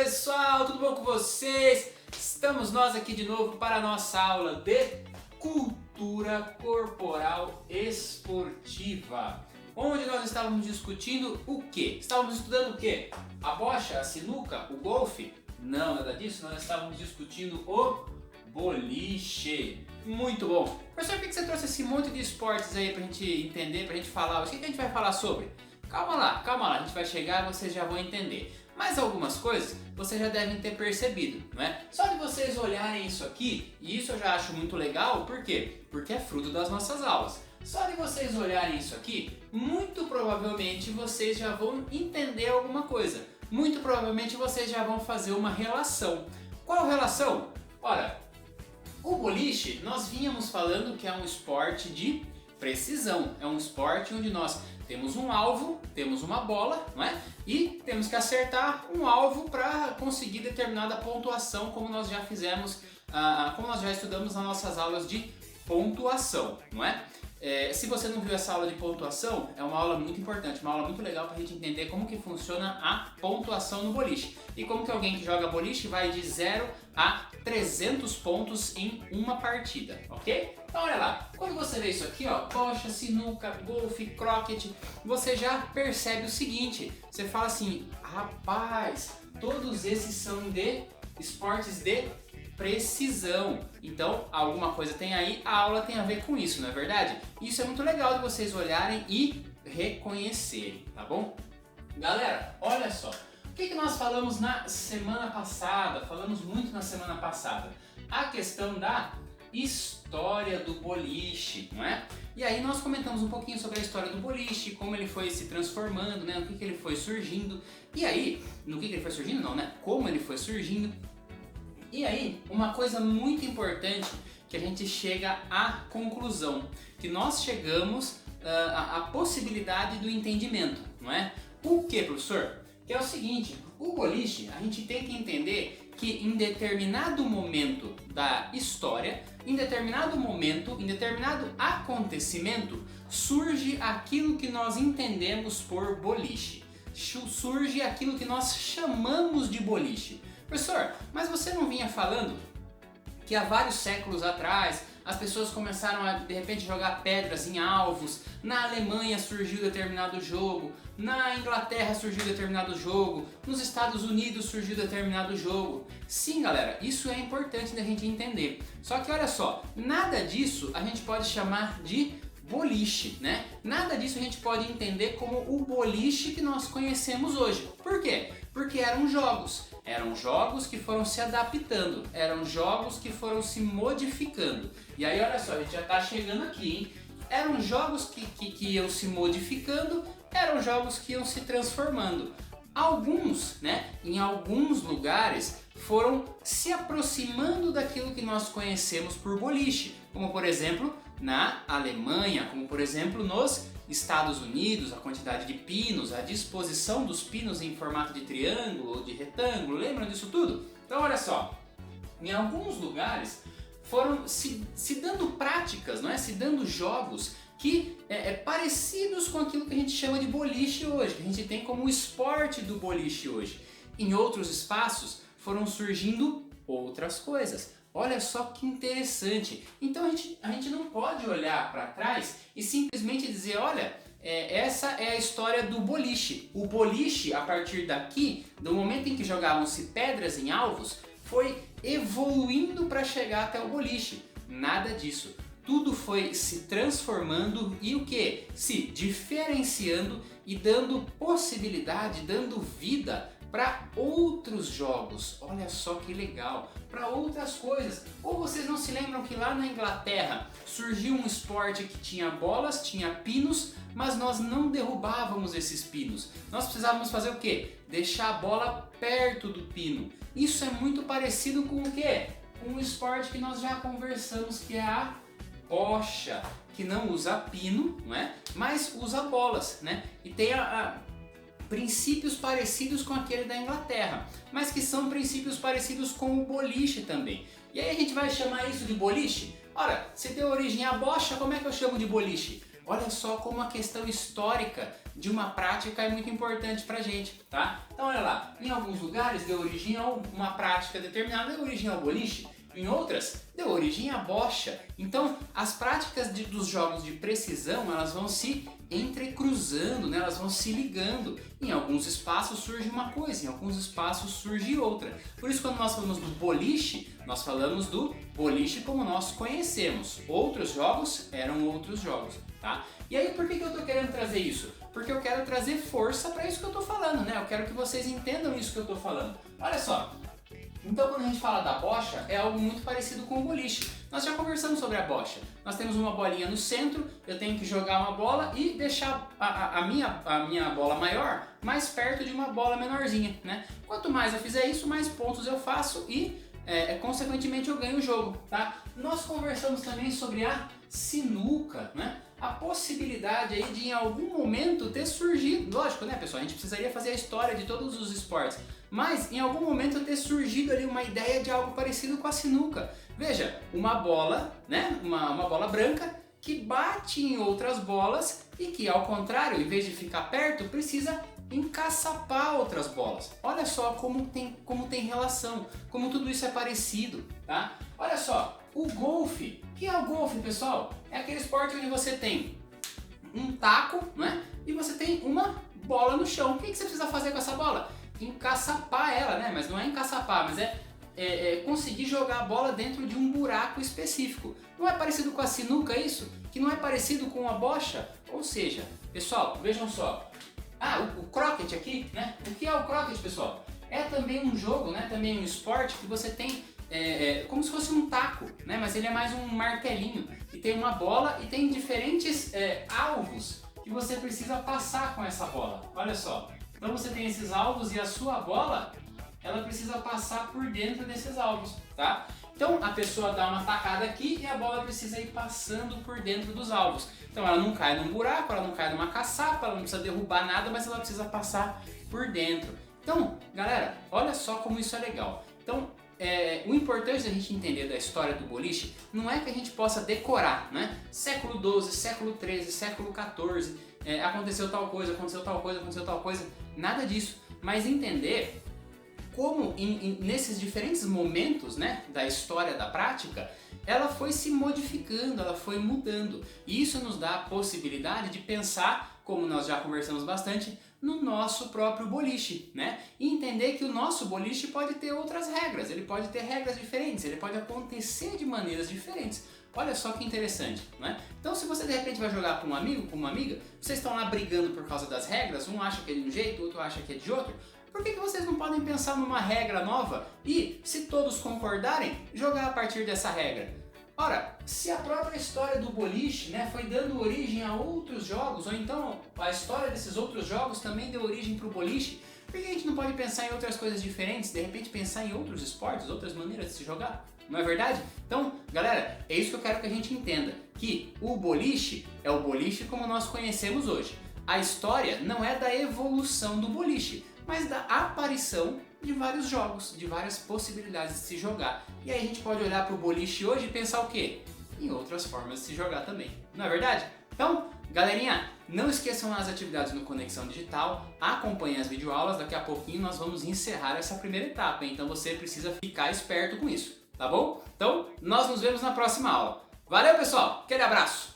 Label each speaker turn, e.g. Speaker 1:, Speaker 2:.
Speaker 1: pessoal, tudo bom com vocês? Estamos nós aqui de novo para a nossa aula de Cultura Corporal Esportiva, onde nós estávamos discutindo o quê? Estávamos estudando o quê? A bocha, a sinuca, o golfe? Não, nada disso, nós estávamos discutindo o boliche. Muito bom. Professor, por que você trouxe esse monte de esportes aí pra gente entender, pra gente falar? O que a gente vai falar sobre? Calma lá, a gente vai chegar e vocês já vão entender. Mas algumas coisas vocês já devem ter percebido, não é? Só de vocês olharem isso aqui, e isso eu já acho muito legal, por quê? Porque é fruto das nossas aulas. Só de vocês olharem isso aqui, muito provavelmente vocês já vão entender alguma coisa. Muito provavelmente vocês já vão fazer uma relação. Qual relação? Ora, o boliche, nós vínhamos falando que é um esporte de precisão. É um esporte onde nós temos um alvo, temos uma bola, não é? E temos que acertar um alvo para conseguir determinada pontuação, como nós já fizemos, como nós já estudamos nas nossas aulas de pontuação, não é? Se você não viu essa aula de pontuação, é uma aula muito importante, uma aula muito legal para a gente entender como que funciona a pontuação no boliche. E como que alguém que joga boliche vai de 0 a 300 pontos em uma partida, ok? Então olha lá, quando você vê isso aqui, ó, bocha, sinuca, golfe, croquet, você já percebe o seguinte, você fala assim, rapaz, todos esses são de esportes de precisão. Então, alguma coisa tem aí, a aula tem a ver com isso, não é verdade? Isso é muito legal de vocês olharem e reconhecerem, tá bom? Galera, olha só, o que nós falamos na semana passada? Falamos muito na semana passada. A questão da história do boliche, não é? E aí nós comentamos um pouquinho sobre a história do boliche, como ele foi se transformando, né? No que ele foi surgindo. E aí, no que ele foi surgindo não, né? Como ele foi surgindo. E aí, uma coisa muito importante que a gente chega à conclusão, que nós chegamos à possibilidade do entendimento, não é? O que, professor? Que é o seguinte, o boliche, a gente tem que entender que em determinado momento da história, em determinado momento, em determinado acontecimento, surge aquilo que nós entendemos por boliche. Surge aquilo que nós chamamos de boliche. Professor, mas você não vinha falando que há vários séculos atrás as pessoas começaram a de repente jogar pedras em alvos, na Alemanha surgiu determinado jogo, na Inglaterra surgiu determinado jogo, nos Estados Unidos surgiu determinado jogo. Sim, galera, isso é importante da gente entender. Só que olha só, nada disso a gente pode chamar de boliche, né? Nada disso a gente pode entender como o boliche que nós conhecemos hoje. Por quê? Porque eram jogos que foram se adaptando, eram jogos que foram se modificando. E aí olha só, a gente já está chegando aqui, hein? Eram jogos que iam se modificando, eram jogos que iam se transformando. Alguns, né, em alguns lugares, foram se aproximando daquilo que nós conhecemos por boliche, como por exemplo na Alemanha, como por exemplo nos Estados Unidos, a quantidade de pinos, a disposição dos pinos em formato de triângulo ou de retângulo, lembram disso tudo? Então olha só, em alguns lugares foram se dando práticas, não é? Se dando jogos que parecidos com aquilo que a gente chama de boliche hoje, que a gente tem como o esporte do boliche hoje. Em outros espaços foram surgindo outras coisas. Olha só que interessante. Então a gente não pode olhar para trás e simplesmente dizer, olha, essa é a história do boliche. O boliche, a partir daqui, do momento em que jogavam-se pedras em alvos, foi evoluindo para chegar até o boliche. Nada disso. Tudo foi se transformando e o que? Se diferenciando e dando possibilidade, dando vida para outros jogos. Olha só que legal, para outras coisas. Ou vocês não se lembram que lá na Inglaterra surgiu um esporte que tinha bolas, tinha pinos, mas nós não derrubávamos esses pinos. Nós precisávamos fazer o quê? Deixar a bola perto do pino. Isso é muito parecido com o quê? Com um esporte que nós já conversamos, que é a bocha, que não usa pino, não é? Mas usa bolas, né? E tem princípios parecidos com aquele da Inglaterra, mas que são princípios parecidos com o boliche também. E aí a gente vai chamar isso de boliche? Ora, se deu origem à bocha, como é que eu chamo de boliche? olha só como a questão histórica de uma prática é muito importante pra gente, tá? Então olha lá, em alguns lugares deu origem a uma prática determinada, deu origem ao boliche. Em outras, deu origem à bocha. Então, as práticas dos jogos de precisão, elas vão se entrecruzando, né? Elas vão se ligando. Em alguns espaços surge uma coisa, em alguns espaços surge outra. Por isso, quando nós falamos do boliche, nós falamos do boliche como nós conhecemos. Outros jogos eram outros jogos, tá? E aí, por que eu tô querendo trazer isso? Porque eu quero trazer força para isso que eu tô falando, né? Eu quero que vocês entendam isso que eu tô falando. Olha só. Então, quando a gente fala da bocha, é algo muito parecido com o boliche. Nós já conversamos sobre a bocha. Nós temos uma bolinha no centro, eu tenho que jogar uma bola e deixar a minha bola maior mais perto de uma bola menorzinha, né? Quanto mais eu fizer isso, mais pontos eu faço e, consequentemente, eu ganho o jogo, tá? Nós conversamos também sobre a sinuca, né? A possibilidade aí de em algum momento ter surgido, lógico, né, pessoal, a gente precisaria fazer a história de todos os esportes, mas em algum momento ter surgido ali uma ideia de algo parecido com a sinuca. Veja, uma bola, né, uma bola branca que bate em outras bolas e que, ao contrário, em vez de ficar perto, precisa encaçapar outras bolas. Olha só como tem relação, como tudo isso é parecido, tá? Olha só, o golfe. O que é o golfe, pessoal? É aquele esporte onde você tem um taco, né? E você tem uma bola no chão. O que você precisa fazer com essa bola? Encaçapar ela, né? Mas não é encaçapar, mas é conseguir jogar a bola dentro de um buraco específico. Não é parecido com a sinuca isso? Que não é parecido com a bocha? Ou seja, pessoal, vejam só. O croquet aqui, né? O que é o croquet, pessoal? É também um jogo, né? Também um esporte que você tem como se fosse um taco, né? Mas ele é mais um martelinho. E tem uma bola e tem diferentes alvos que você precisa passar com essa bola. Olha só. Então você tem esses alvos e a sua bola, ela precisa passar por dentro desses alvos, tá? Então a pessoa dá uma tacada aqui e a bola precisa ir passando por dentro dos alvos. Então ela não cai num buraco, ela não cai numa caçapa, ela não precisa derrubar nada, mas ela precisa passar por dentro. Então, galera, olha só como isso é legal. Então, o importante da gente entender da história do boliche não é que a gente possa decorar, né? Século XII, século XIII, século XIV, aconteceu tal coisa, aconteceu tal coisa, aconteceu tal coisa, nada disso. Mas entender como nesses diferentes momentos, né, da história da prática, ela foi se modificando, ela foi mudando. E isso nos dá a possibilidade de pensar, como nós já conversamos bastante, no nosso próprio boliche, né? E entender que o nosso boliche pode ter outras regras, ele pode ter regras diferentes, ele pode acontecer de maneiras diferentes. Olha só que interessante, né? Então, se você de repente vai jogar com um amigo, com uma amiga, vocês estão lá brigando por causa das regras, um acha que é de um jeito, o outro acha que é de outro. Por que vocês não podem pensar numa regra nova e, se todos concordarem, jogar a partir dessa regra? Ora, se a própria história do boliche, né, foi dando origem a outros jogos, ou então a história desses outros jogos também deu origem para o boliche, por que a gente não pode pensar em outras coisas diferentes, de repente pensar em outros esportes, outras maneiras de se jogar? Não é verdade? Então, galera, é isso que eu quero que a gente entenda, que o boliche é o boliche como nós conhecemos hoje. A história não é da evolução do boliche, mas da aparição de vários jogos, de várias possibilidades de se jogar. E aí a gente pode olhar para o boliche hoje e pensar o quê? Em outras formas de se jogar também. Não é verdade? Então, galerinha, não esqueçam as atividades no Conexão Digital, acompanhem as videoaulas, daqui a pouquinho nós vamos encerrar essa primeira etapa, então você precisa ficar esperto com isso, tá bom? Então, nós nos vemos na próxima aula. Valeu, pessoal! Aquele abraço!